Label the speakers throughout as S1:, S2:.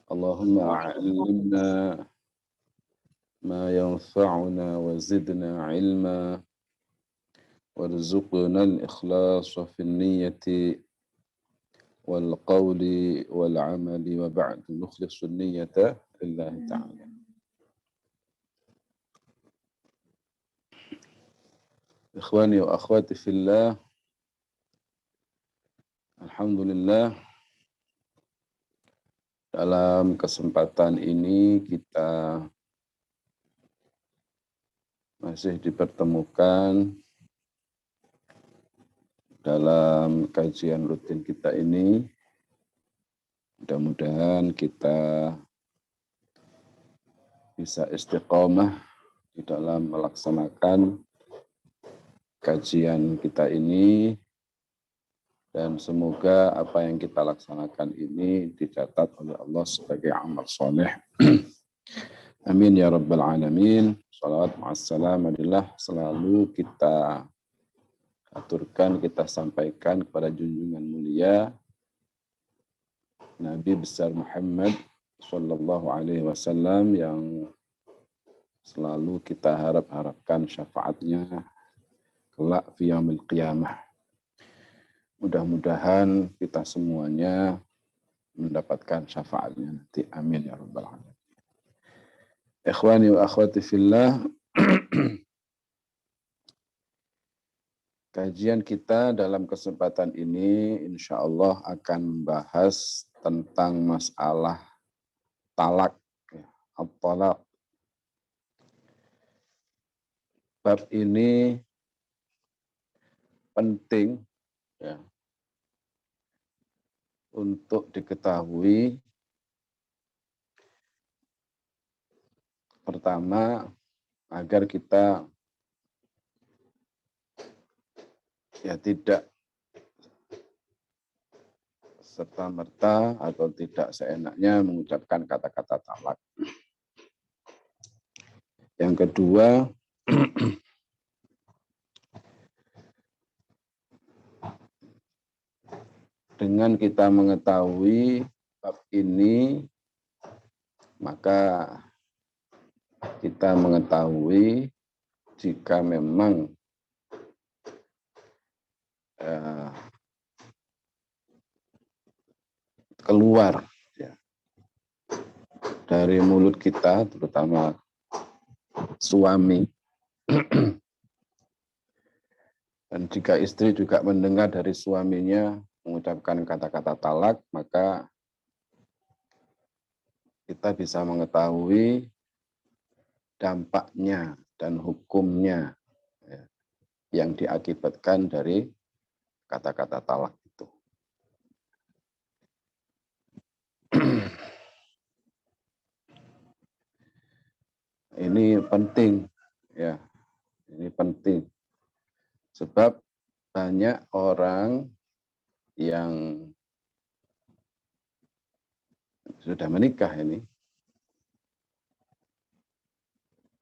S1: Allahumma a'allimna ma yanfa'una wa zidna ilma warzuqna al-ikhlasa fi niyyati wal qawli wal amali wa ba'du nukhlisu niyyata lillahi ta'ala. Ikhwani wa akhwati fillah, alhamdulillah dalam kesempatan ini kita masih dipertemukan dalam kajian rutin kita ini. Mudah-mudahan kita bisa istiqomah di dalam melaksanakan kajian kita ini, dan semoga apa yang kita laksanakan ini dicatat oleh Allah sebagai amal soleh. Amin ya rabbal alamin. Salawat ma'assalam adillah selalu kita aturkan, kita sampaikan kepada junjungan mulia Nabi besar Muhammad sallallahu alaihi wasallam yang selalu kita harapkan syafaatnya kelak fi yaumil qiyamah. Mudah-mudahan kita semuanya mendapatkan syafaatnya nanti. Amin ya rabbal alamin. Ikhwani wa akhwati fillah, kajian kita dalam kesempatan ini insya Allah akan membahas tentang masalah talak, at-talaq. Bab ini penting ya, untuk diketahui. Pertama, agar kita ya tidak serta-merta atau tidak seenaknya mengucapkan kata-kata talak. Yang kedua, dengan kita mengetahui bab ini, maka kita mengetahui jika memang keluar ya, dari mulut kita, terutama suami, dan jika istri juga mendengar dari suaminya mengucapkan kata-kata talak, maka kita bisa mengetahui dampaknya dan hukumnya ya, yang diakibatkan dari kata-kata talak itu. Ini penting ya, ini penting sebab banyak orang yang sudah menikah ini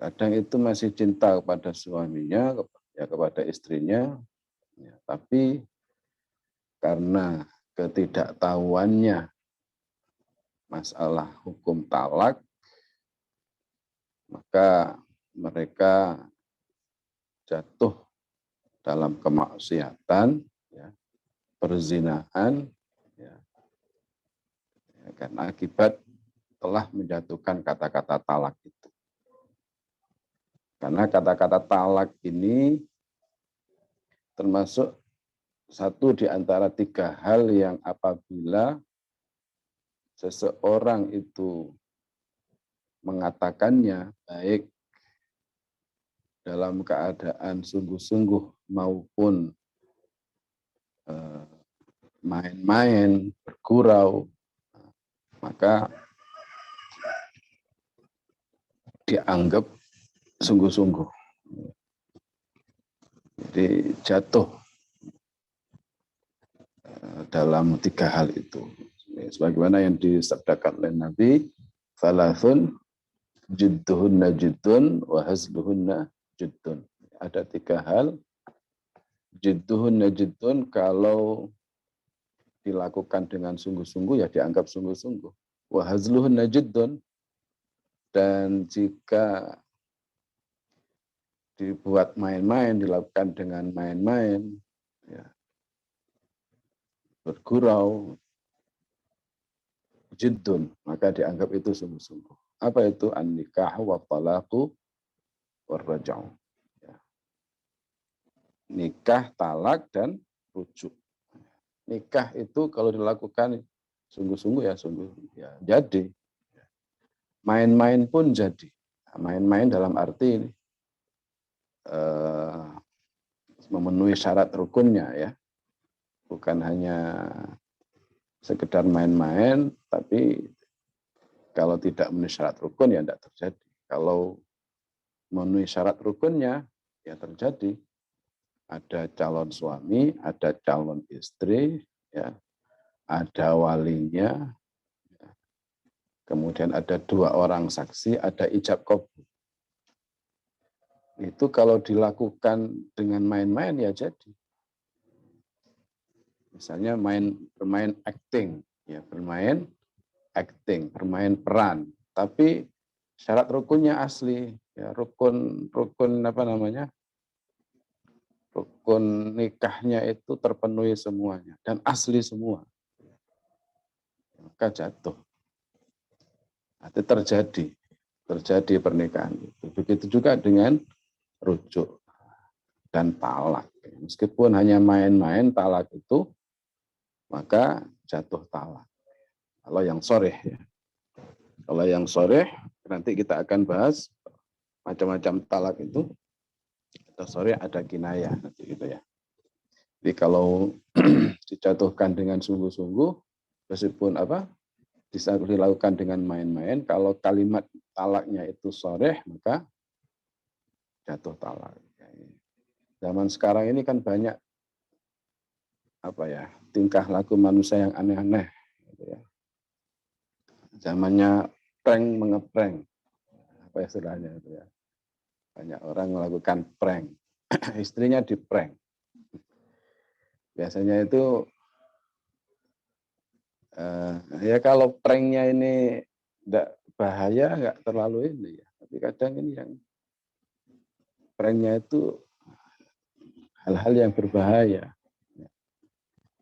S1: kadang itu masih cinta kepada suaminya, ya kepada istrinya, ya, tapi karena ketidaktahuannya masalah hukum talak, maka mereka jatuh dalam kemaksiatan, ya, perzinahan, ya, karena akibat telah menjatuhkan kata-kata talak itu. Karena kata-kata talak ini termasuk satu di antara tiga hal yang apabila seseorang itu mengatakannya baik dalam keadaan sungguh-sungguh maupun main-main, bergurau, maka dianggap sungguh-sungguh. Jadi jatuh dalam tiga hal itu. Sebagaimana yang disabdakan oleh Nabi, salasun jidduhunna jiddun wa hazluhunna jiddun. Ada tiga hal, jidduhunna jiddun kalau dilakukan dengan sungguh-sungguh ya dianggap sungguh-sungguh. Wa hazluhunna jiddun, dan jika dibuat main-main, dilakukan dengan main-main, ya, bergurau, jiddun, maka dianggap itu sungguh-sungguh. Apa itu? An-nikah wa talaqu wa raj'u. Ya. Nikah, talak, dan rujuk. Nikah itu kalau dilakukan sungguh-sungguh ya sungguh ya jadi. Main-main pun jadi. Main-main dalam arti memenuhi syarat rukunnya ya. Bukan hanya sekedar main-main, tapi kalau tidak memenuhi syarat rukun ya tidak terjadi. Kalau memenuhi syarat rukunnya ya terjadi. Ada calon suami, ada calon istri, ya, ada walinya, ya. Kemudian ada 2 orang saksi, ada ijab qabul. Itu kalau dilakukan dengan main-main ya jadi. Misalnya bermain acting, ya bermain acting, bermain peran, tapi syarat rukunnya asli, ya rukun apa namanya? Rukun nikahnya itu terpenuhi semuanya dan asli semua. Maka jatuh. Itu terjadi pernikahan itu. Begitu juga dengan rujuk dan talak. Meskipun hanya main-main talak itu, maka jatuh talak. Kalau yang soreh ya. Kalau yang soreh, nanti kita akan bahas macam-macam talak itu. Atau soreh ada kinayah nanti gitu ya. Jadi kalau dijatuhkan dengan sungguh-sungguh, meskipun bisa dilakukan dengan main-main, kalau kalimat talaknya itu soreh, maka jatuh talak. Zaman sekarang ini kan banyak tingkah laku manusia yang aneh-aneh. Gitu ya. Zamannya prank mengeprank, apa istilahnya itu ya. Banyak orang melakukan prank, istrinya di prank. Biasanya itu ya kalau pranknya ini tidak bahaya, nggak terlalu ini ya. Tapi kadang ini yang pranknya itu hal-hal yang berbahaya.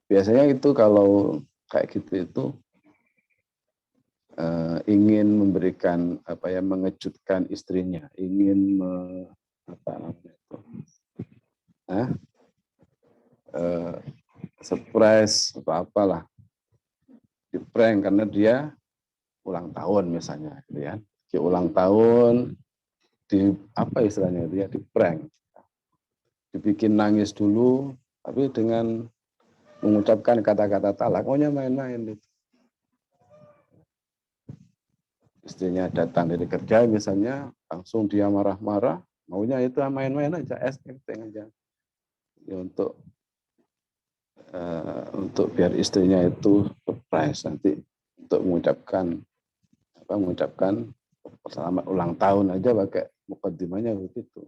S1: Biasanya itu kalau kayak gitu itu ingin memberikan mengejutkan istrinya, ingin surprise atau apalah, di prank karena dia ulang tahun misalnya, gitu ya. Dia ulang tahun di apa istilahnya itu ya, di prank, dibikin nangis dulu, tapi dengan mengucapkan kata-kata talak, maunya main-main itu. Istrinya datang dari kerja misalnya, langsung dia marah-marah, maunya itu main-main aja, acting aja, ya, untuk biar istrinya itu surprise nanti untuk mengucapkan selamat ulang tahun aja pakai mukaddimahnya begitu.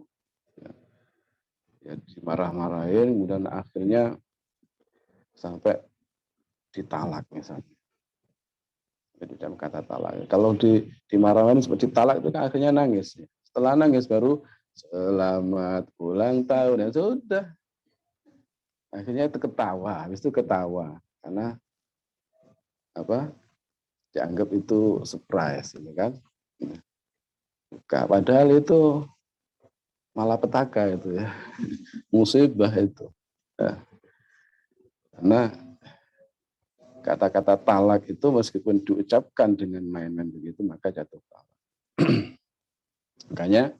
S1: Ya dimarah-marahin, kemudian akhirnya sampai ditalak misalnya. Jadi dalam kata talak. Kalau dimarahin seperti talak itu kan akhirnya nangis. Setelah nangis baru selamat ulang tahun, ya sudah. Akhirnya itu ketawa, habis itu ketawa karena dianggap itu surprise, gitu kan. Padahal itu malapetaka itu ya, musibah itu. Ya. Karena kata-kata talak itu meskipun diucapkan dengan main-main begitu, maka jatuh talak. Makanya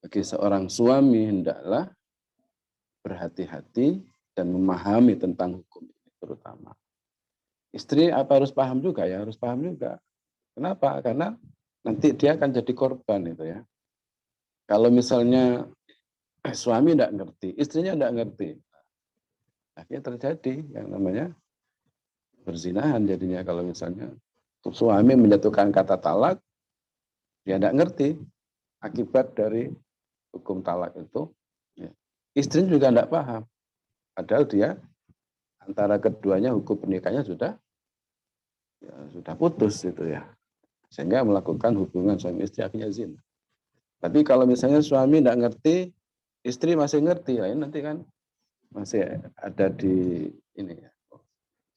S1: bagi seorang suami hendaklah berhati-hati dan memahami tentang hukum ini terutama. Istri harus paham juga ya, harus paham juga. Kenapa? Karena nanti dia akan jadi korban itu ya. Kalau misalnya suami tidak ngerti, istrinya tidak ngerti, akhirnya terjadi yang namanya berzinahan jadinya. Kalau misalnya suami menjatuhkan kata talak, dia tidak ngerti akibat dari hukum talak itu, ya. Istri juga tidak paham. Padahal dia antara keduanya hukum pernikahannya sudah putus itu ya. sehingga melakukan hubungan suami istri akhirnya zina. Tapi kalau misalnya suami tidak ngerti, istri masih ngerti, ya nanti kan masih ada di ini ya.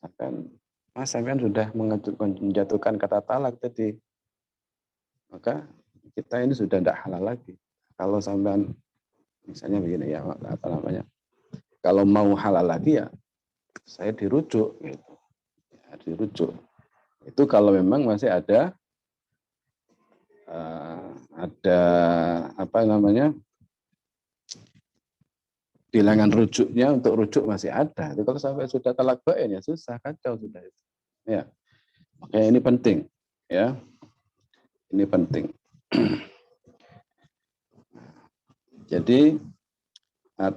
S1: Akan Mas sampean sudah menjatuhkan kata talak tadi, maka kita ini sudah tidak halal lagi. Kalau sampean misalnya begini ya, apa namanya? Kalau mau halal lagi ya saya dirujuk gitu. Ya, dirujuk. Itu kalau memang masih ada apa namanya? Bilangan rujuknya untuk rujuk masih ada. Tapi kalau sampai sudah talak bain ya susah, kacau sudah itu. Ya. Makanya ini penting, ya. Ini penting. Jadi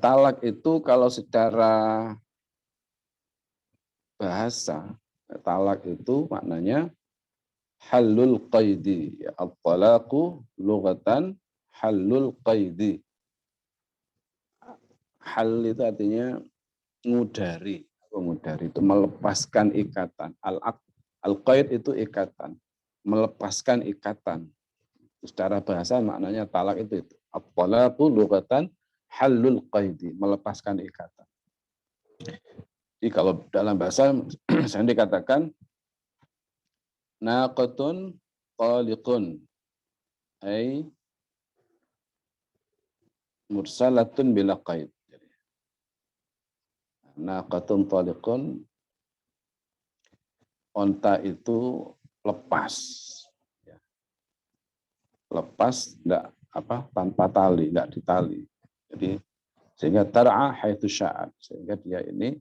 S1: talak itu kalau secara bahasa, talak itu maknanya halul qaidi. Ya, at-talaqu lughatan halul qaidi. Hal itu artinya ngudari. Mengudari itu melepaskan ikatan. Al-qaid itu ikatan. Melepaskan ikatan. Secara bahasa maknanya talak itu. At-talaqu lughatan halul qaidi. Melepaskan ikatan. Jadi kalau dalam bahasa saya dikatakan naqatun taliqun ay mursalatun bila qaid. Naqatun taliqun, onta itu lepas. Lepas enggak tanpa tali, enggak ditali. Jadi sehingga tar'a haitsu sya'at, sehingga dia ini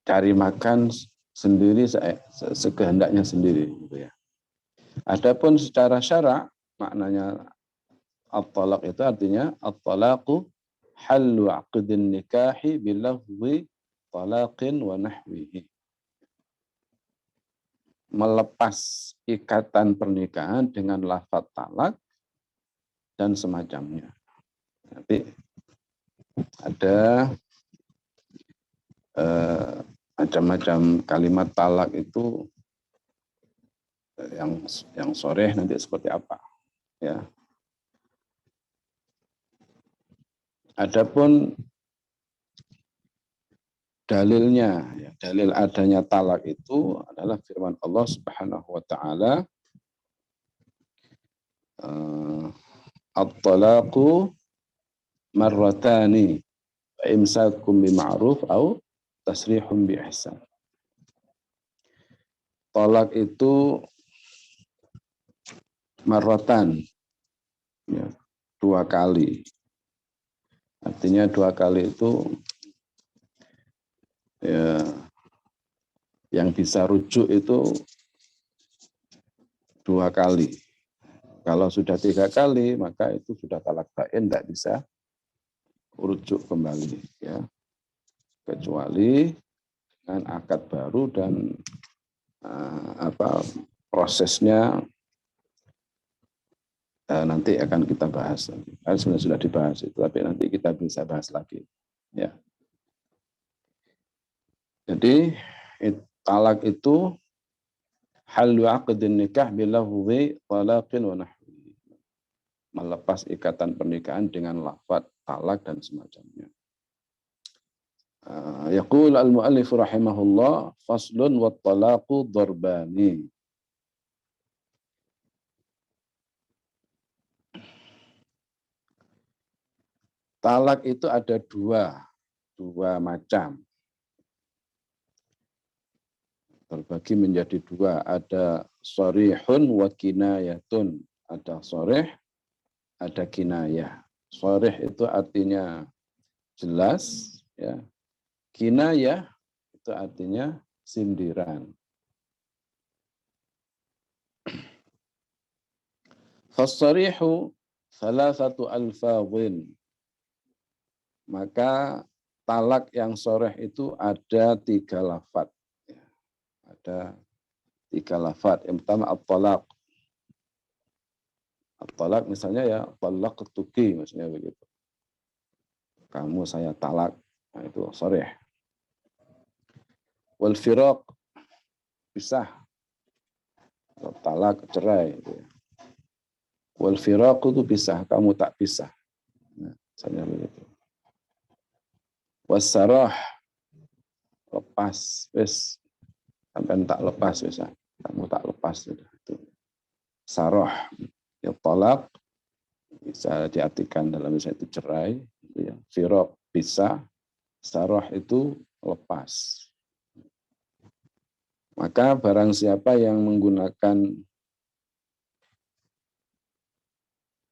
S1: cari makan sendiri sekehendaknya sendiri gitu ya. Adapun secara syara maknanya at-talaq itu artinya at-talaqu hallu 'aqdin nikahi bilafzi talaqin wa nahwihi. Melepas ikatan pernikahan dengan lafaz talak dan semacamnya. Nanti ada macam-macam kalimat talak itu yang sharih nanti seperti apa, ya. Adapun dalilnya, ya, dalil adanya talak itu adalah firman Allah Subhanahu wa taala, at-talaqu marratani imsakum bima'ruf au tasrihum bi ihsan. Talak itu marratan, ya, 2 kali. Artinya 2 kali itu ya, yang bisa rujuk itu 2 kali. Kalau sudah 3 kali, maka itu sudah talak bain, tidak bisa rujuk kembali, ya. Kecuali dengan akad baru dan prosesnya nanti akan kita bahas. Sebenarnya sudah dibahas itu, tapi nanti kita bisa bahas lagi, ya. Jadi talak itu halu 'aqdin nikah bilafzi talaqin wa nahwi. Melepas ikatan pernikahan dengan lafaz talak dan semacamnya. Yaqul al-muallif rahimahullah faslun wat talaqu darbani. Talak itu ada dua macam. Terbagi menjadi 2. Ada sharihun wa kinayatun. Ada sharih, ada kinayah. Sharih itu artinya jelas, ya. Kinayah itu artinya sindiran. Fasarihu salasatu alfadhin. Maka talak yang sharih itu ada 3 lafaz. Ada 3 lafaz. Yang pertama at-talaq. At-talaq misalnya ya talaqtuki, maksudnya begitu. Kamu saya talak. Nah, itu sharih. Wal firaq, pisah. Talak, cerai. Wal firaq itu pisah, kamu tak pisah. Nah, misalnya begitu. Wasarah, lepas, wis sampai tak lepas wis, kamu tak lepas sudah itu. Sarah, ya talak bisa diartikan dalam bahasa itu cerai, gitu ya. Firaq, pisah. Sarah itu lepas. Maka barang siapa yang menggunakan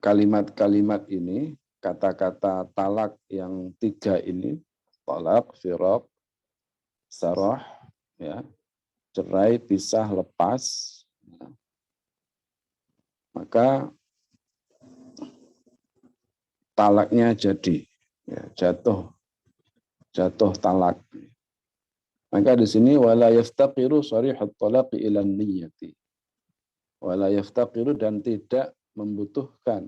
S1: kalimat-kalimat ini, kata-kata talak yang 3 ini, talak, firaq, sarah, ya, cerai, pisah, lepas, ya, maka talaknya jadi, ya, jatuh talak. Maka di sini wala yaftaqiru sharihut talaqi ila niyyati. Wala yaftaqiru, dan tidak membutuhkan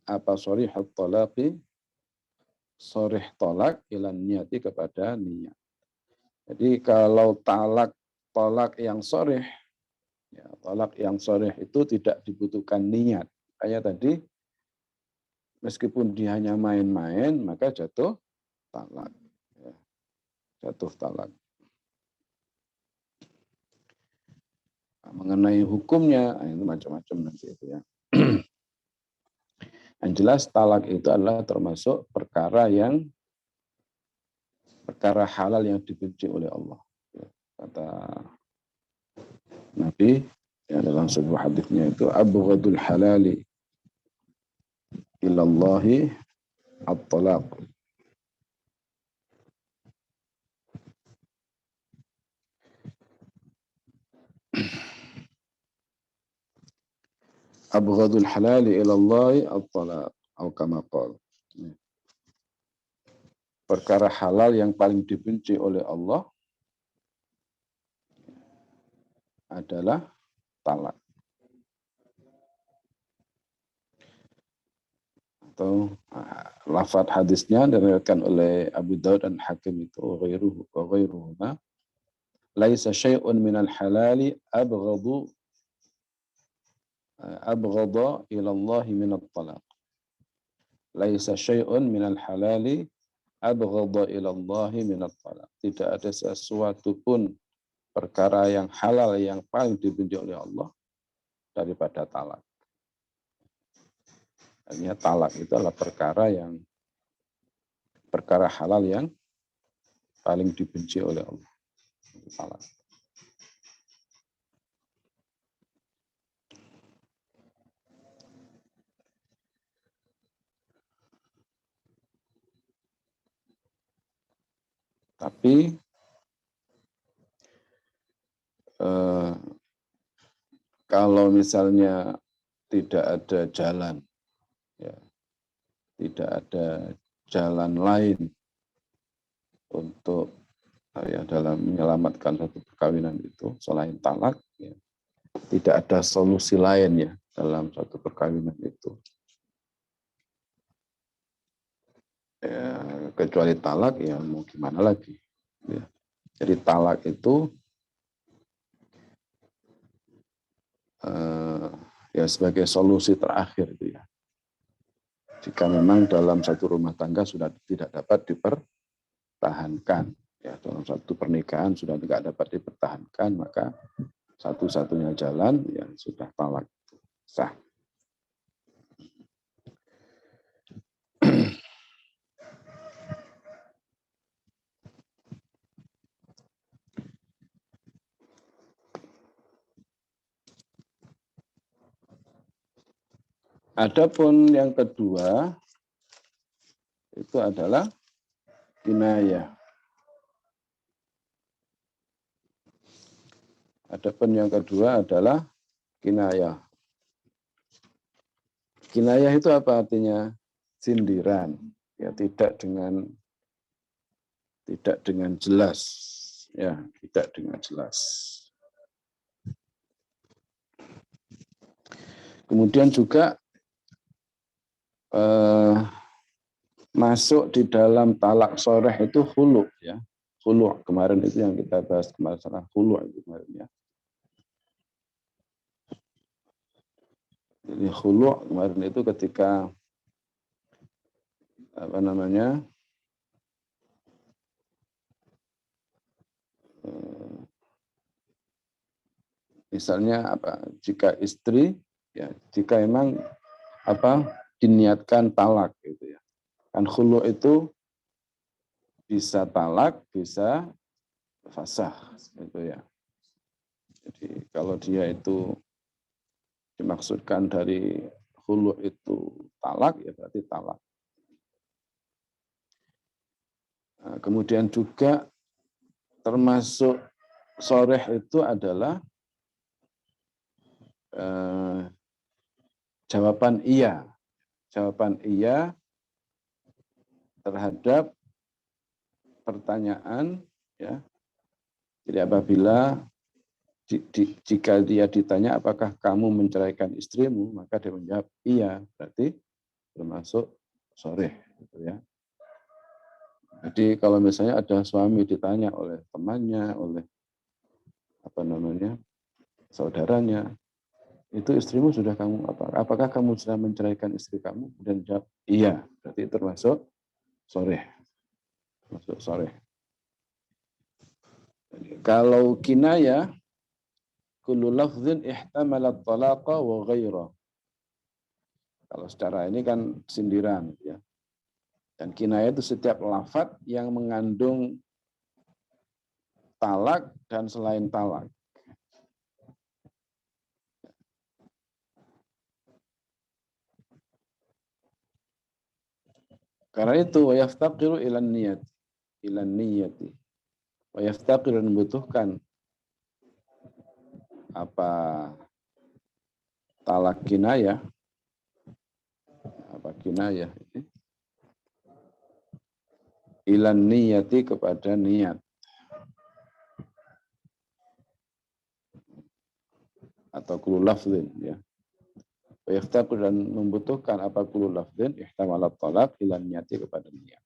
S1: apa sharihut talaqi, sharih talak ila niyyati, kepada niat. Jadi kalau talak yang sharih, ya, talak yang sharih itu tidak dibutuhkan niat. Kayak tadi, meskipun dia hanya main-main, maka jatuh talak. Ya, jatuh talak. Nah, mengenai hukumnya, itu macam-macam nanti itu ya. Yang jelas talak itu adalah termasuk perkara halal yang dibenci oleh Allah. Ya, kata Nabi ya, dalam sebuah hadisnya itu, abghadul halali ilallahi at-talaq. Abghadul halali ilallahi at-talaq, atau kama qala. Perkara halal yang paling dibenci oleh Allah adalah talak. Atau lafaz hadisnya diriwayatkan oleh Abu Daud dan Hakim itu, ghairuhuma, laisa syai'un minal halali abghadha ila Allah min at-talaq. Laisa syai'un minal halali abghadha ila Allah min at-talaq. Tidak ada sesuatu pun perkara yang halal yang paling dibenci oleh Allah daripada talak. Artinya talak itu adalah perkara halal yang paling dibenci oleh Allah. Talak. Tapi kalau misalnya tidak ada jalan, ya, tidak ada jalan lain untuk ya, dalam menyelamatkan satu perkawinan itu selain talak, ya, tidak ada solusi lain ya dalam satu perkawinan itu, ya, kecuali talak, ya mau gimana lagi, ya. Jadi talak itu ya sebagai solusi terakhir itu ya. Jika memang dalam satu rumah tangga sudah tidak dapat dipertahankan, ya, dalam satu pernikahan sudah tidak dapat dipertahankan, maka satu-satunya jalan ya sudah talak, sah. Adapun yang kedua itu adalah kinayah. Adapun yang kedua adalah kinayah. Kinayah itu apa artinya? Sindiran, ya, tidak dengan jelas, ya, tidak dengan jelas. Kemudian juga masuk di dalam talak soreh itu hulu, ya. khulu' kemarin itu yang kita bahas masalah khulu' itu kemarin ya. Jadi khulu' kemarin itu ketika apa namanya misalnya apa jika istri ya jika emang apa diniatkan talak gitu ya. Kan khulu' itu bisa talak, bisa fasakh gitu ya. Jadi kalau dia itu dimaksudkan dari khulu' itu talak ya berarti talak. Nah, kemudian juga termasuk soreh itu adalah jawaban iya terhadap pertanyaan ya. Jadi apabila jika dia ditanya apakah kamu menceraikan istrimu, maka dia menjawab iya, berarti termasuk soreh gitu ya. Jadi kalau misalnya ada suami ditanya oleh temannya, oleh apa namanya saudaranya, itu istrimu sudah kamu apakah kamu sudah menceraikan istri kamu? Dan jawab iya, berarti termasuk soreh, termasuk soreh. Kalau kinayah, kullu lafzin ihtamalat talaqa wa ghaira. Kalau secara ini kan sindiran ya. Dan kinayah itu setiap lafaz yang mengandung talak dan selain talak. Karena itu wa yaftaqiru ilan niyati. Wa yaftaqiru membutuhkan apa talak kinayah apa kinayah ilan niyati kepada niat atau kullu lafzin ya. Wa yaftaqiru dan membutuhkan apa kullu lafzin ihtamalat talaq ilan niyati kepada niat.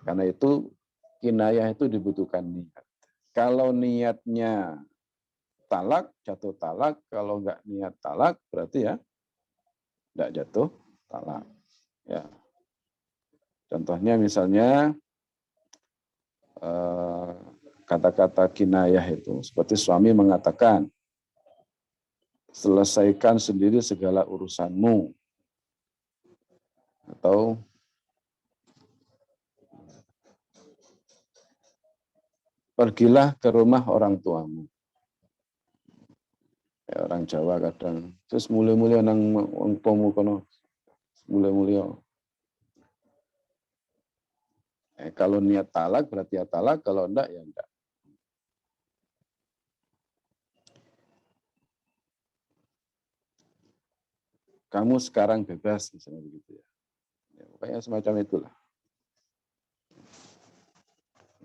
S1: Karena itu kinayah itu dibutuhkan niat. Kalau niatnya talak, jatuh talak. Kalau enggak niat talak, berarti ya enggak jatuh talak. Ya. Contohnya misalnya kata-kata kinayah itu seperti suami mengatakan, selesaikan sendiri segala urusanmu. Atau pergilah ke rumah orang tuamu. Ya, orang Jawa kadang terus mulai-mulai nang wong tuamu kono mulai-mulai. Kalau niat talak berarti ya talak, kalau enggak ya enggak. Kamu sekarang bebas misalnya begitu ya. Ya pokoknya semacam itulah.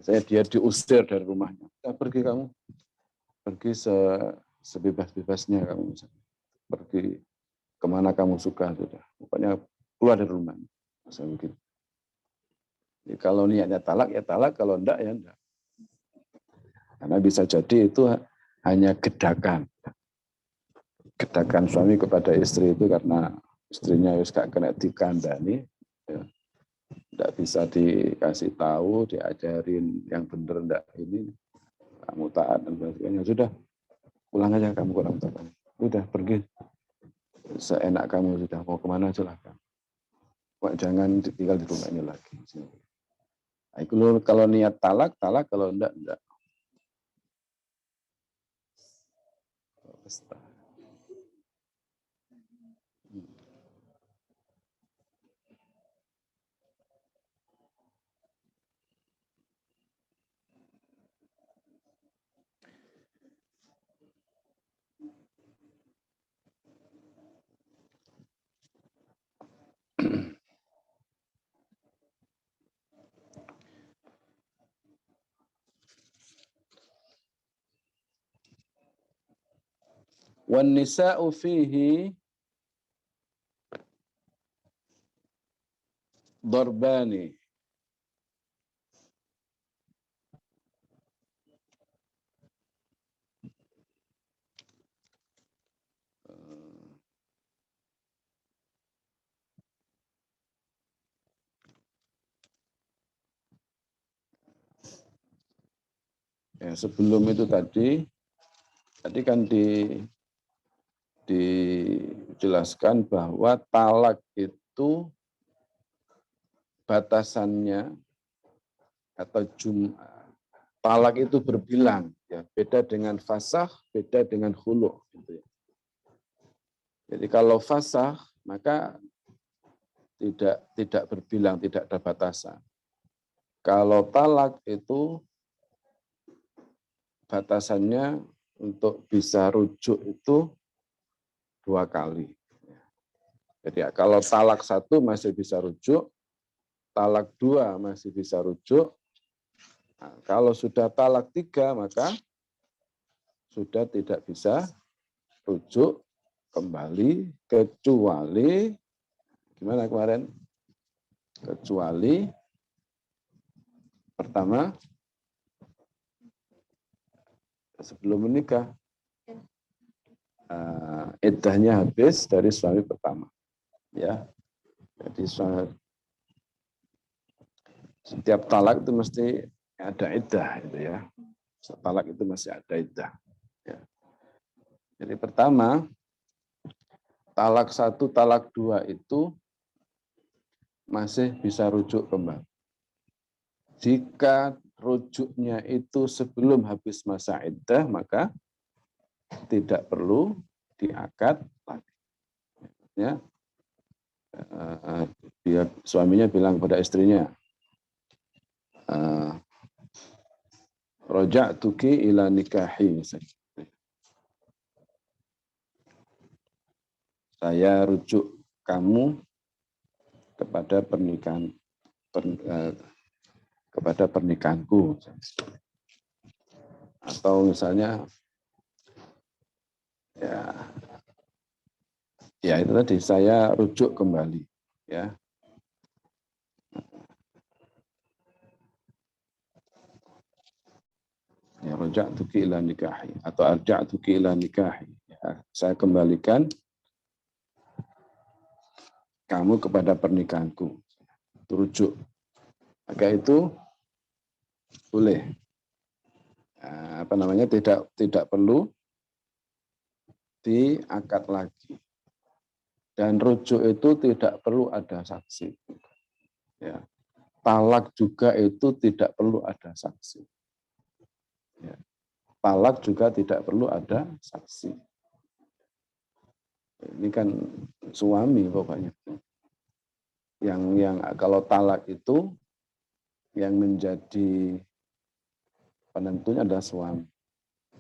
S1: Saya dia diusir dari rumahnya. Ya, pergi kamu, pergi sebebas-bebasnya kamu misalnya. Pergi kemana kamu suka sudah. Pokoknya keluar dari rumah. Misalnya begitu. Jadi, kalau niatnya talak ya talak, kalau enggak ya enggak. Karena bisa jadi itu hanya gedakan. Gedakan suami kepada istri itu karena istrinya harus gak kena dikandani. Ya. Enggak bisa dikasih tahu, diajarin yang benar enggak ini. Kamu taat dan sebagainya. Sudah, pulang aja kamu kurang taat. Udah pergi. Seenak kamu sudah mau kemana silahkan. Jangan tinggal di rumah ini lagi. Kalau niat talak, talak. Kalau enggak, enggak. Wan nisa'u fihi darbani. Ya, sebelum itu tadi kan dijelaskan bahwa talak itu batasannya atau talak itu berbilang, ya, beda dengan fasakh, beda dengan khulu'. Gitu ya. Jadi kalau fasakh maka tidak berbilang, tidak ada batasan. Kalau talak itu batasannya untuk bisa rujuk itu 2 kali. Jadi kalau talak 1 masih bisa rujuk, talak 2 masih bisa rujuk. Nah, kalau sudah talak 3 maka sudah tidak bisa rujuk kembali kecuali gimana kemarin? Kecuali pertama sebelum menikah iddahnya habis dari suami pertama, ya. Jadi setiap talak itu mesti ada iddah, gitu ya. Talak itu masih ada iddah. Ya. Jadi pertama talak 1, talak 2 itu masih bisa rujuk kembali. Jika rujuknya itu sebelum habis masa iddah, maka tidak perlu diakad lagi. Ya, suaminya bilang kepada istrinya, roja'tuki ila nikahi. Saya rujuk kamu kepada pernikahanku. Atau misalnya ya itu tadi, saya rujuk kembali, ya. Ya, roja'tuki ila nikahi atau arja'tuki ila nikahi. Ya, saya kembalikan kamu kepada pernikahanku. Rujuk. Maka itu boleh. Tidak perlu diakad lagi. Dan rujuk itu tidak perlu ada saksi. Ya. Talak juga itu tidak perlu ada saksi. Ya. Talak juga tidak perlu ada saksi. Ini kan suami pokoknya. Yang kalau talak itu yang menjadi penentunya adalah suami.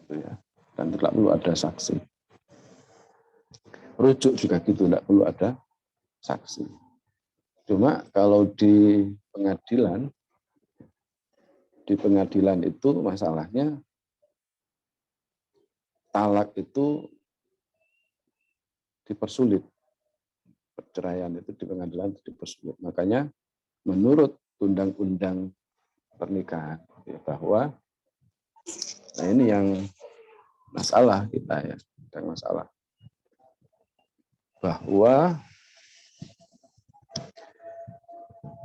S1: Ya. Dan tidak perlu ada saksi. Rujuk juga gitu, tidak perlu ada saksi. Cuma kalau di pengadilan itu masalahnya talak itu dipersulit. Perceraian itu di pengadilan itu dipersulit. Makanya menurut undang-undang pernikahan ya, bahwa nah ini yang masalah kita, ya, yang masalah bahwa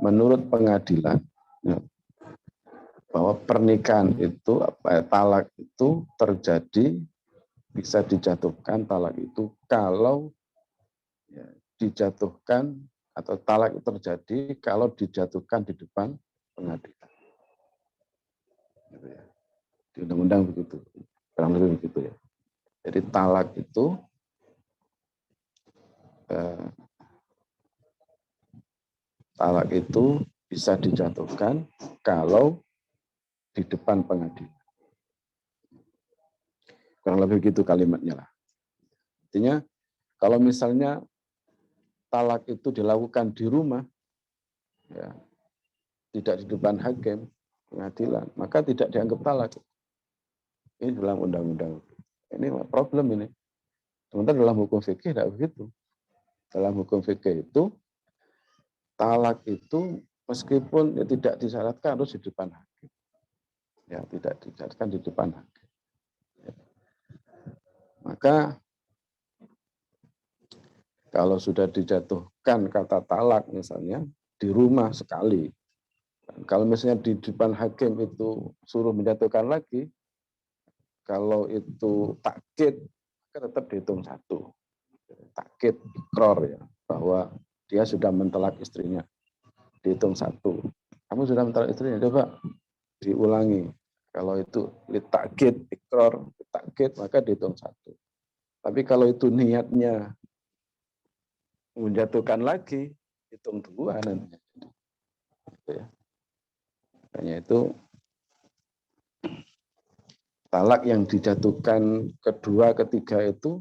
S1: menurut pengadilan ya, bahwa pernikahan itu talak itu terjadi, bisa dijatuhkan talak itu kalau ya, dijatuhkan atau talak itu terjadi kalau dijatuhkan di depan pengadilan. Gitu ya. Di undang-undang begitu, kurang lebih begitu ya. Jadi talak itu bisa dijatuhkan kalau di depan pengadilan. Kurang lebih begitu kalimatnya lah. Artinya kalau misalnya talak itu dilakukan di rumah, ya, tidak di depan hakim pengadilan, maka tidak dianggap talak. Ini dalam undang-undang. Ini problem ini. Sementara dalam hukum fikih tidak begitu. Dalam hukum fikih itu talak itu meskipun ya, tidak disyaratkan harus di depan hakim. Ya, tidak disyaratkan di depan hakim. Ya. Maka kalau sudah dijatuhkan kata talak misalnya di rumah sekali, kalau misalnya di depan hakim itu suruh menjatuhkan lagi, kalau itu takkid, tetap dihitung satu. Takkid, ikror ya, bahwa dia sudah mentalak istrinya, dihitung satu. Kamu sudah mentalak istrinya, coba diulangi. Kalau itu takkid, ikror, takkid, maka dihitung satu. Tapi kalau itu niatnya menjatuhkan lagi, hitung dua nanti. Ya. Makanya itu talak yang dijatuhkan kedua, ketiga itu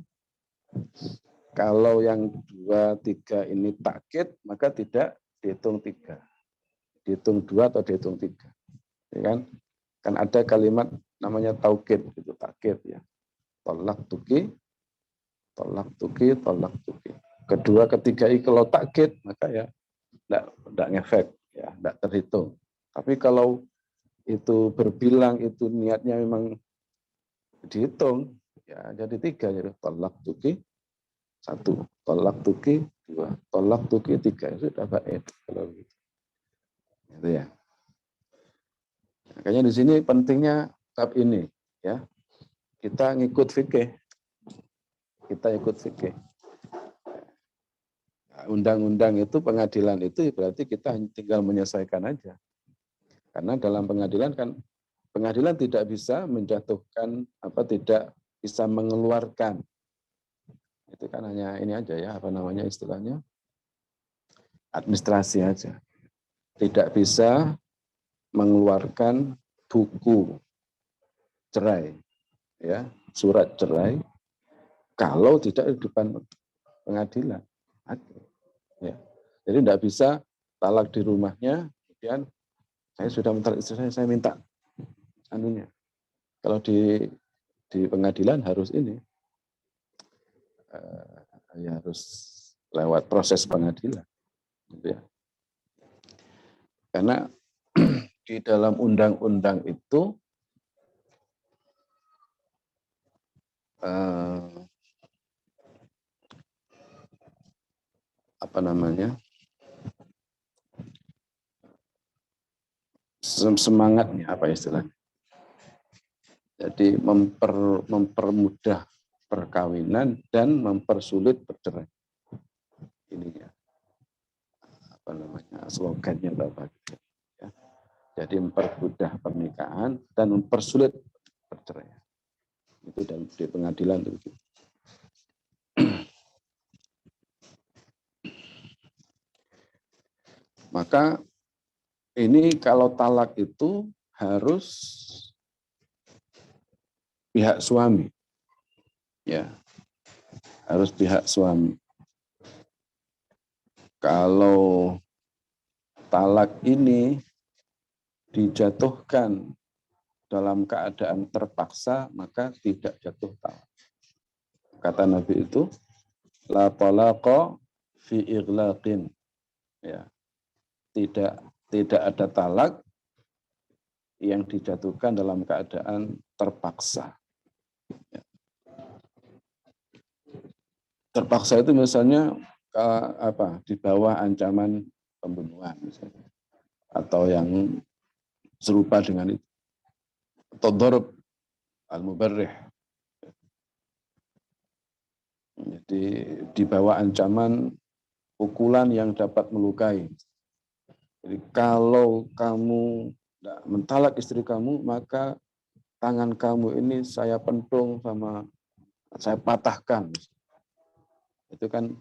S1: kalau yang 2, 3 ini takkid, maka tidak dihitung 3. Dihitung 2 atau dihitung 3. Ya kan? Kan ada kalimat namanya taukid, itu takkid ya. Tolak tuki, tolak tuki, tolak tuki. Kedua, ketiga ini kalau takkid, maka ya enggak ngefek, ya, enggak terhitung. Tapi kalau itu berbilang, itu niatnya memang dihitung, ya jadi 3, jadi tolak tuki 1, tolak tuki 2, tolak tuki 3, itu sudah baik kalau begitu. Gitu ya. Makanya di sini pentingnya bab ini, ya. Kita ngikut fikih. Kita ikut fikih. Undang-undang itu, pengadilan itu berarti kita tinggal menyelesaikan aja. Karena dalam pengadilan kan, pengadilan tidak bisa menjatuhkan, tidak bisa mengeluarkan. Itu kan hanya ini aja ya, istilahnya, administrasi aja. Tidak bisa mengeluarkan buku cerai, ya, surat cerai, kalau tidak di depan pengadilan. Ya. Jadi tidak bisa talak di rumahnya, kemudian saya sudah mentalak istri saya minta anunya. Kalau di pengadilan harus ini, ya harus lewat proses pengadilan, gitu ya. Karena di dalam undang-undang itu semangatnya apa istilahnya? Jadi mempermudah perkawinan dan mempersulit bercerai. Ini ya, slogannya apa gitu. Ya. Jadi mempermudah pernikahan dan mempersulit perceraian. Itu dan di pengadilan itu. Maka ini kalau talak itu harus pihak suami, ya, harus pihak suami. Kalau talak ini dijatuhkan dalam keadaan terpaksa, maka tidak jatuh talak. Kata Nabi itu, la talaqa fi ighlaqin. Ya. Tidak ada talak yang dijatuhkan dalam keadaan terpaksa. Ya. Terpaksa itu misalnya di bawah ancaman pembunuhan misalnya, atau yang serupa dengan itu, atau dzarb al-mubarrih. Jadi di bawah ancaman pukulan yang dapat melukai. Jadi kalau kamu tidak mentalak istri kamu, maka tangan kamu ini saya pentung sama saya patahkan. Itu kan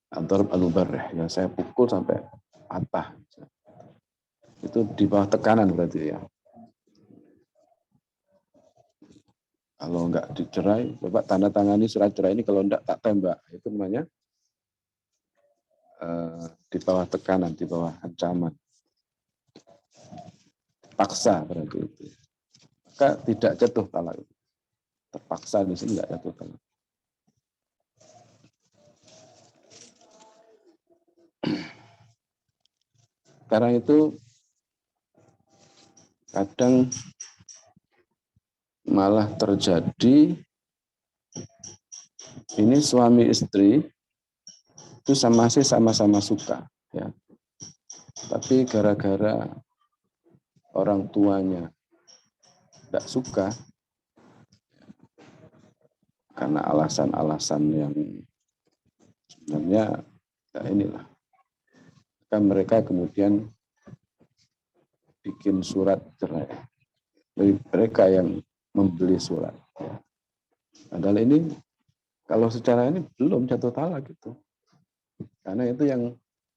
S1: dzarb al-mubarrih, ya, saya pukul sampai patah. Itu di bawah tekanan berarti ya. Kalau enggak dicerai, Bapak tanda tangani surat cerai ini, kalau enggak tak tembak. Itu namanya di bawah tekanan, di bawah ancaman. Paksa berarti itu. Maka tidak jatuh talak. Terpaksa di sini enggak jatuh talak. Karena itu kadang malah terjadi ini suami istri itu masih sama-sama suka, ya. Tapi gara-gara orang tuanya tidak suka, karena alasan-alasan yang sebenarnya ya inilah. Kan mereka kemudian bikin surat cerai. Jadi mereka yang membeli surat. Padahal ini kalau secara ini belum jatuh talak gitu. Karena itu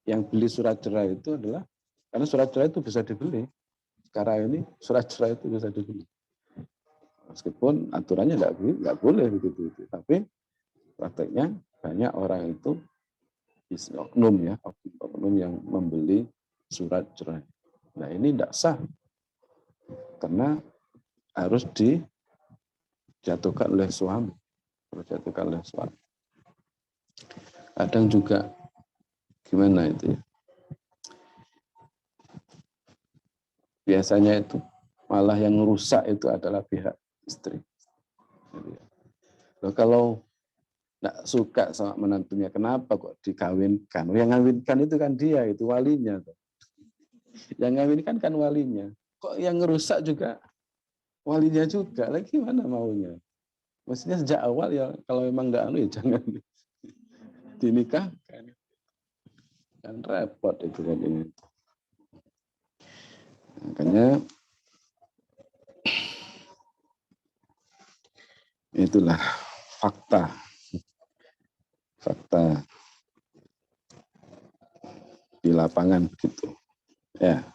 S1: yang beli surat cerai itu adalah karena surat cerai itu bisa dibeli. Sekarang ini surat cerai itu bisa dibeli. Meskipun aturannya nggak boleh begitu, tapi prakteknya banyak orang itu oknum ya, oknum yang membeli surat cerai. Nah ini tidak sah karena harus dijatuhkan oleh suami, Kadang juga gimana itu ya? Biasanya itu malah yang rusak itu adalah pihak istri. Loh, kalau nggak suka sama menantunya, kenapa kok dikawinkan? Yang ngawinkan itu kan dia, itu walinya. Yang ngawinkan kan walinya. Kok yang ngerusak juga walinya juga? Lagi mana maunya? Maksudnya sejak awal ya kalau memang nggak ya jangan dinikahkan. Kan repot itu kan ini. Makanya itulah fakta di lapangan begitu. Ya.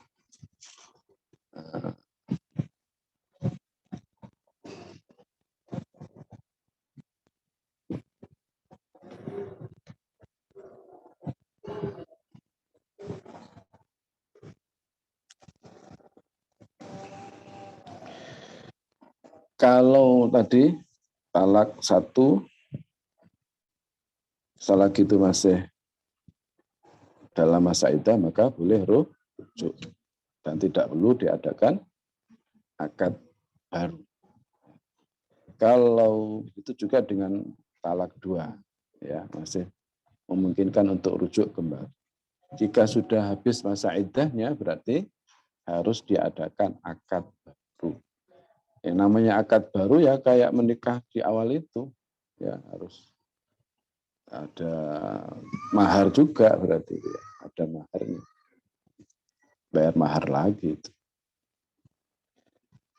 S1: Kalau tadi talak 1, selagi itu masih dalam masa iddah maka boleh rujuk dan tidak perlu diadakan akad baru. Kalau itu juga dengan talak 2, ya masih memungkinkan untuk rujuk kembali. Jika sudah habis masa iddahnya berarti harus diadakan akad baru. Yang namanya akad baru ya kayak menikah di awal itu, ya harus ada mahar juga berarti, ya. Ada maharnya, bayar mahar lagi.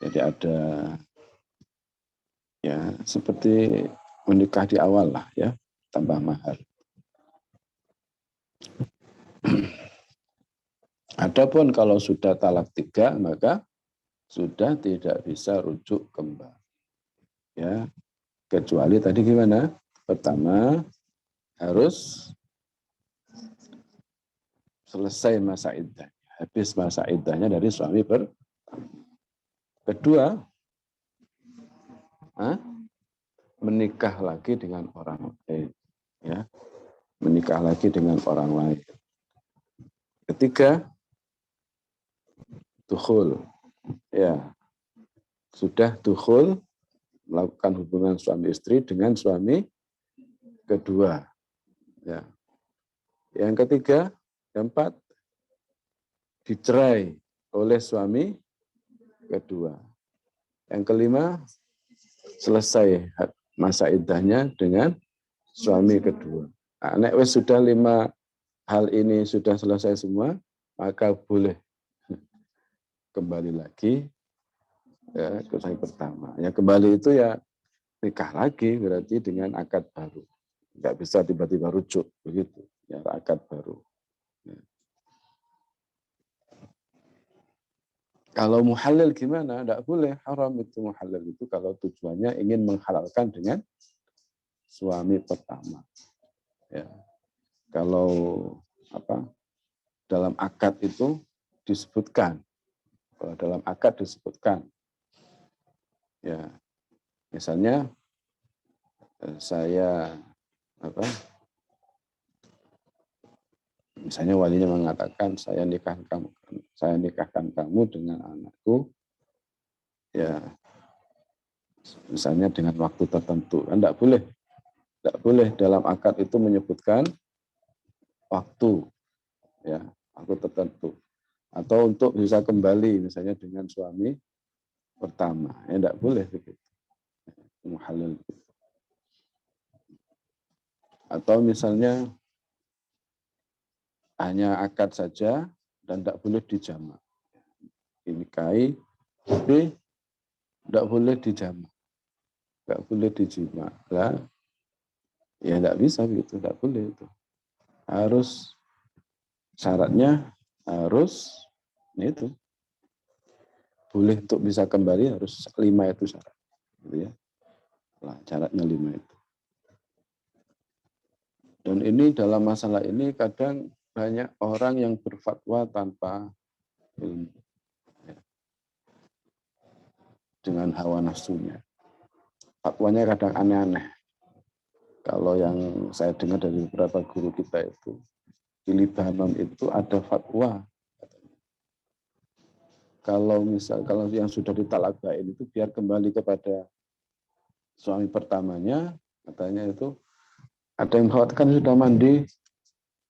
S1: Jadi ada ya seperti menikah di awal lah ya, tambah mahar. Adapun kalau sudah talak 3 maka sudah tidak bisa rujuk kembali. Ya, kecuali tadi gimana? Pertama harus selesai masa iddahnya, habis masa iddahnya dari suami pertama. Kedua, menikah lagi dengan orang lain, ya, menikah lagi dengan orang lain. Ketiga, dukhul, ya, sudah dukhul, melakukan hubungan suami istri dengan suami kedua. Ya. Yang ketiga, keempat, dicerai oleh suami kedua. Yang kelima, selesai masa iddahnya dengan suami kedua. Nah, nek wis sudah 5 hal ini sudah selesai semua, maka boleh kembali lagi ya, ke suami pertama. Ya kembali itu ya nikah lagi berarti dengan akad baru. Nggak bisa tiba-tiba rujuk begitu. Ya akad baru. Ya. Kalau muhalil gimana? Nggak boleh, haram itu muhalil itu kalau tujuannya ingin menghalalkan dengan suami pertama. Ya. Kalau dalam akad itu disebutkan, kalau dalam akad disebutkan, ya misalnya saya misalnya walinya mengatakan saya nikahkan kamu dengan anakku, ya misalnya dengan waktu tertentu, tidak boleh dalam akad itu menyebutkan waktu, ya waktu tertentu, atau untuk bisa kembali misalnya dengan suami pertama, ya tidak boleh begitu, muhalal. Atau misalnya hanya akad saja dan tidak boleh dijamak. Dinikahi, tapi tidak boleh dijamak, tidak boleh dijimak. Nah, ya tidak bisa begitu, tidak boleh itu. Harus syaratnya harus itu boleh untuk bisa kembali harus 5 itu syarat, gitu ya. Nah, syaratnya 5 itu. Dan ini dalam masalah ini kadang banyak orang yang berfatwa tanpa ilmu, ya, dengan hawa nafsunya. Fatwanya kadang aneh-aneh. Kalau yang saya dengar dari beberapa guru kita itu, di Libanon itu ada fatwa. Kalau yang sudah ditalak bain itu biar kembali kepada suami pertamanya, katanya itu ada yang mengatakan sudah mandi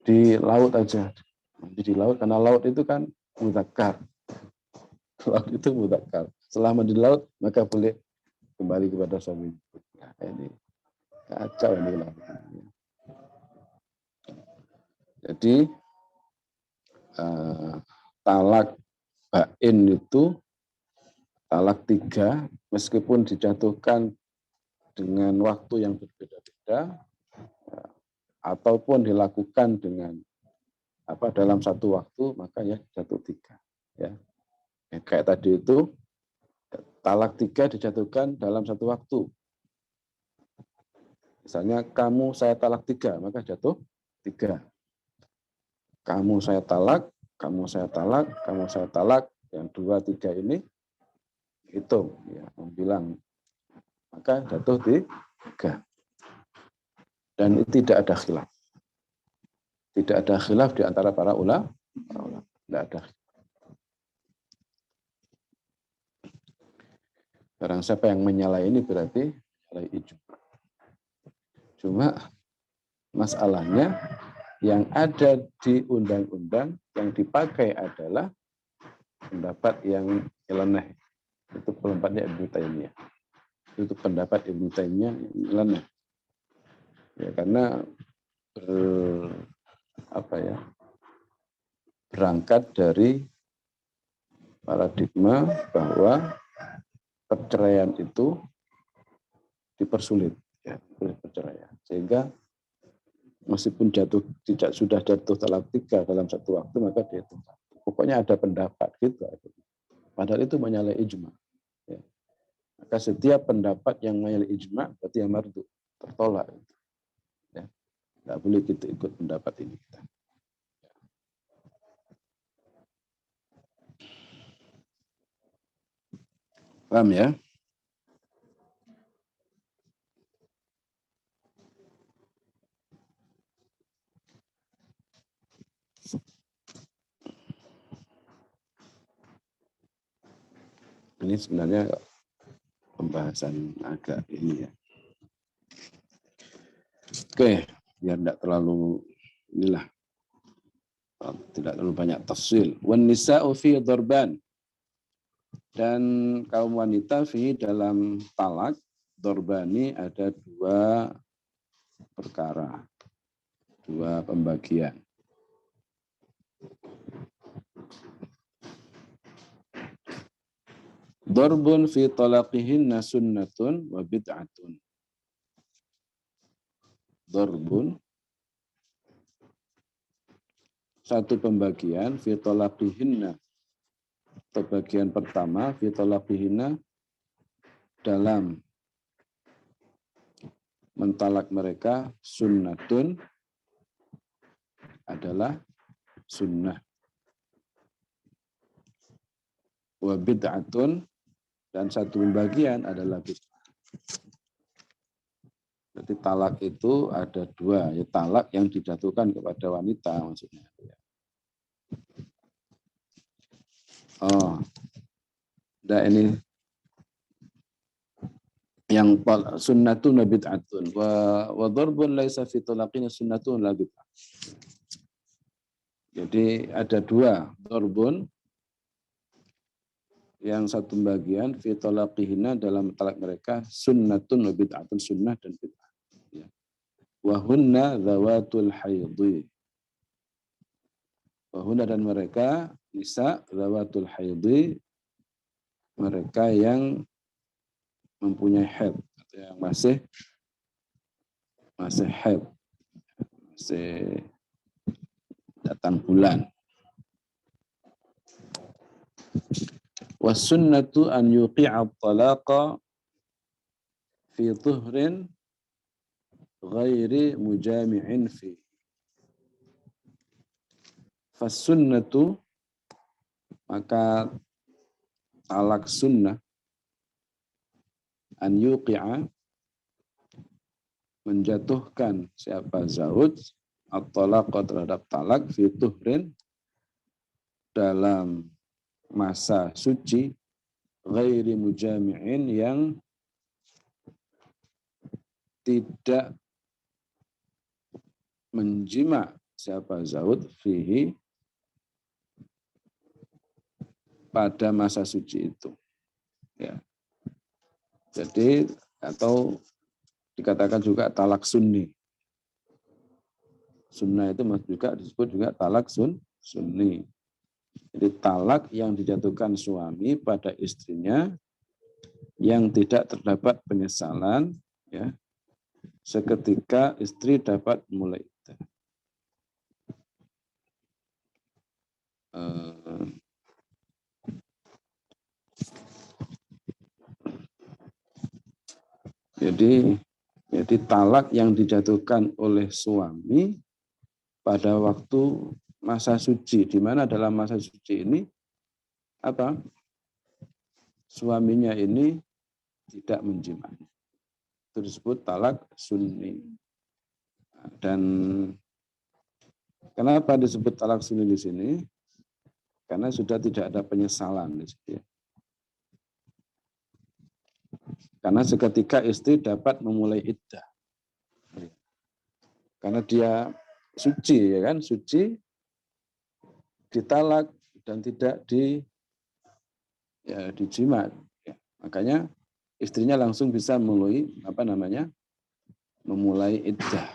S1: di laut aja. Mandi di laut, karena laut itu kan mudzakkar. Laut itu mudzakkar. Setelah mandi di laut, maka boleh kembali kepada suami. Nah, ini kacau ini. Jadi talak bain itu talak 3 meskipun dijatuhkan dengan waktu yang berbeda-beda ataupun dilakukan dengan dalam satu waktu, maka ya jatuh 3 ya. Kayak tadi itu talak 3 dijatuhkan dalam satu waktu. Misalnya kamu saya talak 3, maka jatuh 3. Kamu saya talak, kamu saya talak, kamu saya talak, yang 2, 3 ini hitung ya, bilang, maka jatuh 3. Dan tidak ada khilaf. Tidak ada khilaf di antara para ulama. Tidak ada. Barang siapa yang menyalahi ini berarti menyalahi ijma. Cuma masalahnya yang ada di undang-undang yang dipakai adalah pendapat yang nyeleneh. Itu pendapatnya Ibnu Taimiyah. Itu pendapat Ibnu Taimiyah yang nyeleneh. Ya, karena berangkat dari paradigma bahwa perceraian itu dipersulit, ya, perceraian. Sehingga meskipun sudah jatuh talak 3 dalam satu waktu, maka dia itu pokoknya ada pendapat gitu. Padahal itu menyalahi ijma. Ya. Maka setiap pendapat yang menyalahi ijma berarti yang mardu, tertolak. Ya. Tidak boleh kita ikut pendapat ini. Paham ya? Ini sebenarnya pembahasan agak ini ya. Oke, biar tidak terlalu tidak terlalu banyak tafsil. Wan nisa'u fi darban. Dan kaum wanita fi dalam talak dorbani ada 2 perkara, 2 pembagian. Dorbun fi talaqihinna sunnatun wa bid'atun. Dorbun, satu pembagian, fi talaqihinna, atau bagian pertama, fi talaqihinna, dalam mentalak mereka, sunnatun, adalah sunnah. Wa bid'atun, dan satu pembagian adalah bid'ah. Jadi talak itu ada 2, ya talak yang dijatuhkan kepada wanita maksudnya. Oh, nah ini yang sunnatun bid'atun wa darbun laisa fi talaqina sunnatun la bid'ah. Jadi ada 2, darbun yang satu bagian fi talaqihina dalam talak mereka sunnatun wa bid'atun, sunnah dan bid'ah. Ya. Wahunna zawatul haidhi. Wahunna dan mereka nisa zawatul haidhi, mereka yang mempunyai haid, yang masih haid, masih datang bulan. Wasunnatu an yuqi'a talaqa fi tuhrin ghairi mujami'in fi. Fasunnatu, maka talak sunnah, an yuqi'a, menjatuhkan siapa zauj at-talaqa terhadap talak fi tuhrin, dalam masa suci, ghairi mujami'in, yang tidak menjima siapa zauj fihi, pada masa suci itu. Ya. Jadi atau dikatakan juga talak sunni. Sunnah itu juga disebut juga talak sunni. Jadi talak yang dijatuhkan suami pada istrinya yang tidak terdapat penyesalan, ya, seketika istri dapat mulai iddah. Jadi talak yang dijatuhkan oleh suami pada waktu masa suci, di mana dalam masa suci ini apa? Suaminya ini tidak menjima. Itu disebut talak sunni. Dan kenapa disebut talak sunni di sini? Karena sudah tidak ada penyesalan di sini. Karena seketika istri dapat memulai iddah. Karena dia suci, ya kan? Suci, ditalak dan tidak dijima. Ya. Makanya istrinya langsung bisa memulai iddah.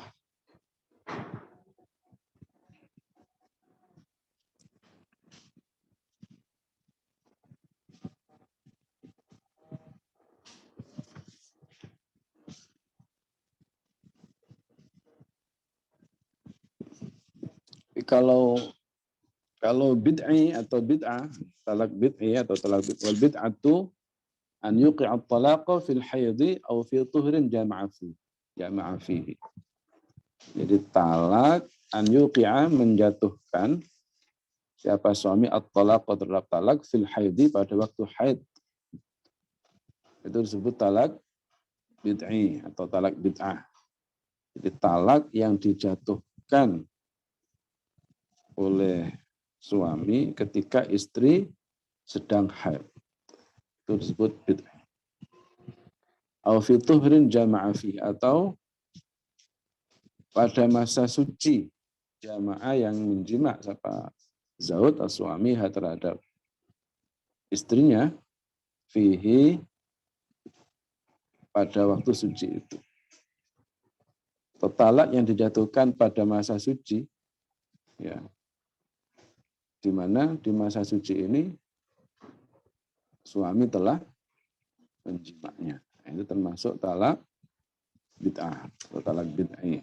S1: Kalau bid'i atau bid'ah, talak bid'i atau talak bid'ah, wal bid'atu an yuqi'a at-talaqa fil haidhi aw fi tuhrin jama'a fihi. Jadi talak an yuqi'a, menjatuhkan siapa suami at-talaqa terhadap talak fil haidhi, pada waktu haid. Itu disebut talak bid'i atau talak bid'ah. Jadi talak yang dijatuhkan oleh suami ketika istri sedang haid, itu disebut bid'ah. Au fi tuhrin jama'a fi, atau pada masa suci jamaah yang menjima siapa zauj atau suami terhadap istrinya fihi, pada waktu suci itu. Talak yang dijatuhkan pada masa suci, ya, di mana di masa suci ini suami telah menjimanya. Itu termasuk talak bid'ah atau talak bid'ah.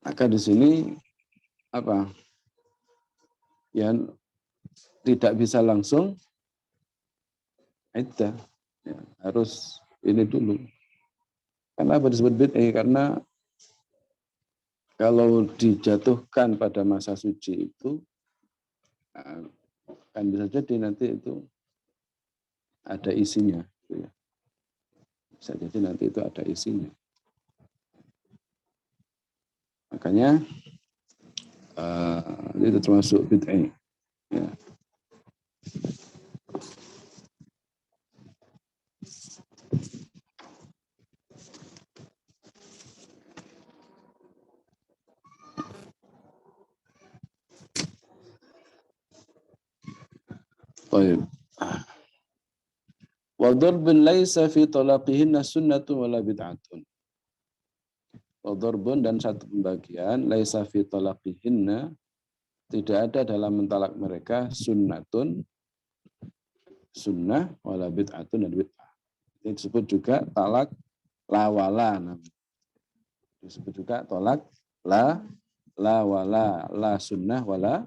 S1: Maka di sini apa? Ya, tidak bisa langsung iddah. Ya, harus ini dulu. Kenapa disebut bid'ah? Karena kalau dijatuhkan pada masa suci itu, kan bisa jadi nanti itu ada isinya. Bisa jadi nanti itu ada isinya. Makanya itu termasuk bid'ah. Ya. Baik. Wa darbun laisa fi talaqihinna sunnatun wala bid'atun. Wa darbun, dan satu pembagian, laisa fi talaqihinna, tidak ada dalam mentalak mereka sunnatun, sunnah, wala bid'atun, dan bid'ah. Ini disebut juga talak la wala. Disebut juga tolak la wala, la sunnah wala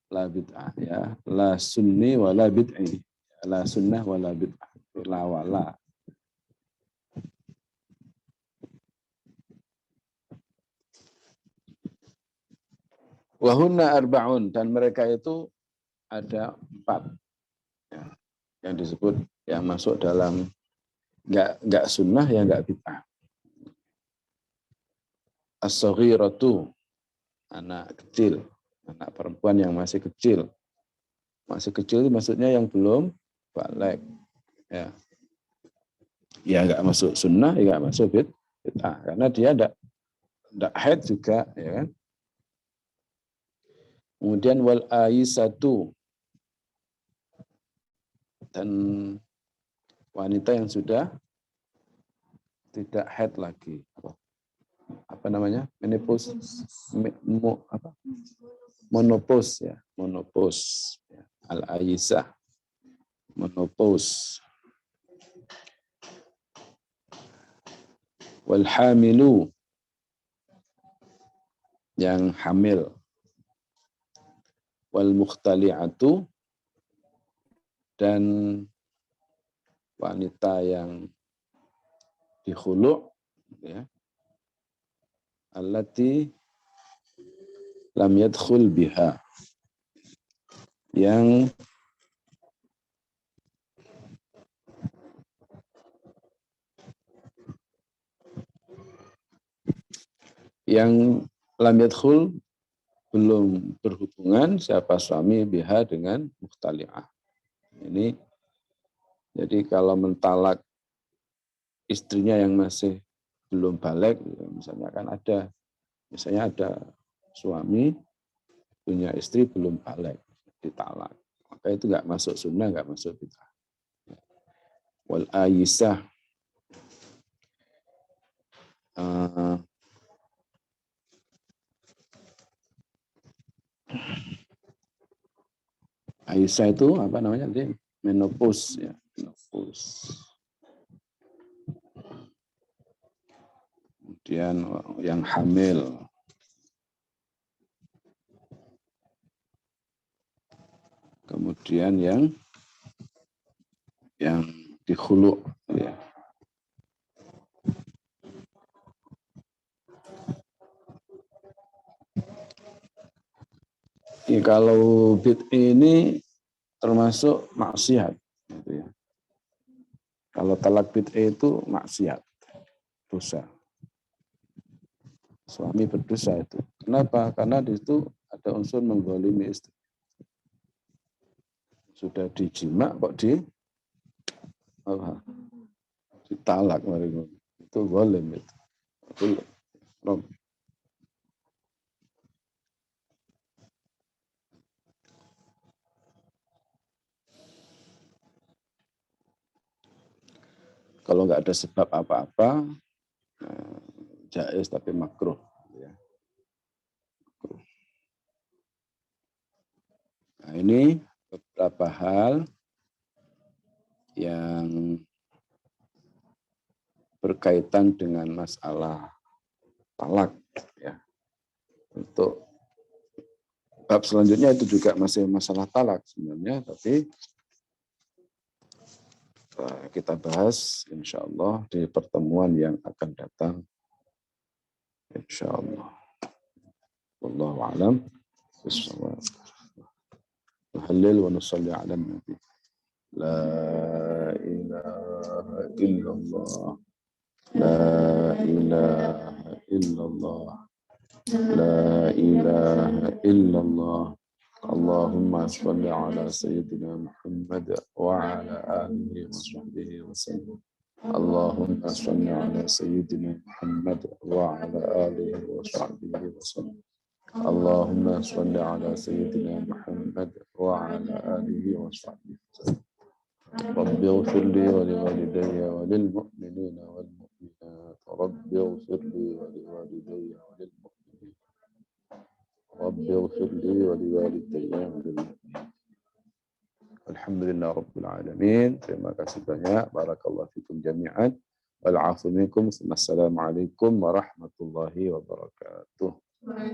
S1: la bid'ah, ya. La sunni wala bid'i. La sunnah wala bid'ah. La wala. Wahunna arba'un, dan mereka itu ada 4, ya, yang disebut, yang masuk dalam enggak sunnah, ya enggak bid'ah. As-saghiratu, anak kecil, anak perempuan yang masih kecil. Masih kecil itu maksudnya yang belum baligh, ya. Ya enggak masuk sunnah, ya enggak masuk bid'ah, karena dia enggak haid juga, ya kan. Kemudian wal aisatu, dan wanita yang sudah tidak haid lagi. Apa namanya? Menopause. Monopause, ya. Monopause. Ya. Al-aisah. Monopause. Wal hamilu, yang hamil. Wal mukhtali'atu, dan wanita yang dikhulu', ya. Allati lam yadkhul biha, yang lam yadkhul, belum berhubungan siapa suami biha dengan mukhtali'ah. Ini jadi kalau mentalak istrinya yang masih belum balik, misalnya kan misalnya ada suami punya istri belum balik, ditalak, maka itu enggak masuk sunnah, enggak masuk bid'ah. Wal aisah, Aisyah itu apa namanya tadi? Menopause, ya. Menopause. Kemudian yang hamil. Kemudian yang dikhulu', ya. Ya, kalau bid'ah ini termasuk maksiat, gitu ya. Kalau talak bid'ah itu maksiat, dosa. Suami berdosa itu. Kenapa? Karena di situ ada unsur menggolimi istri. Sudah dijima kok ditalak, itu golim itu. Kalau nggak ada sebab apa-apa, jaiz tapi makruh. Ya. Nah, ini beberapa hal yang berkaitan dengan masalah talak. Ya. Untuk bab selanjutnya itu juga masih masalah talak sebenarnya, tapi kita bahas insya Allah di pertemuan yang akan datang. Insya Allah. Wallahu a'lam. Nuhallil wa nusalli ala nabi. La ilaha illallah. La ilaha illallah. La ilaha illallah. Allahumma salli ala sayyidina Muhammad wa ala alihi wa sahbihi wa sallam. Allahumma salli ala sayyidina Muhammad wa ala alihi wa sahbihi wa sallam. اللهم صل على سيدنا محمد وعلى آله وصحبه وسلم. رب اغفر لي ولوالدي وللمؤمنين والمؤمنات. رب اغفر لي ولوالدي وللمؤمنين. رب اغفر لي ولوالدي وللمؤمنين. Alhamdulillah Rabbil Alamin. Terima kasih banyak. Barakallahu fikum jami'an. Wal afu minkum. Assalamualaikum warahmatullahi wabarakatuh.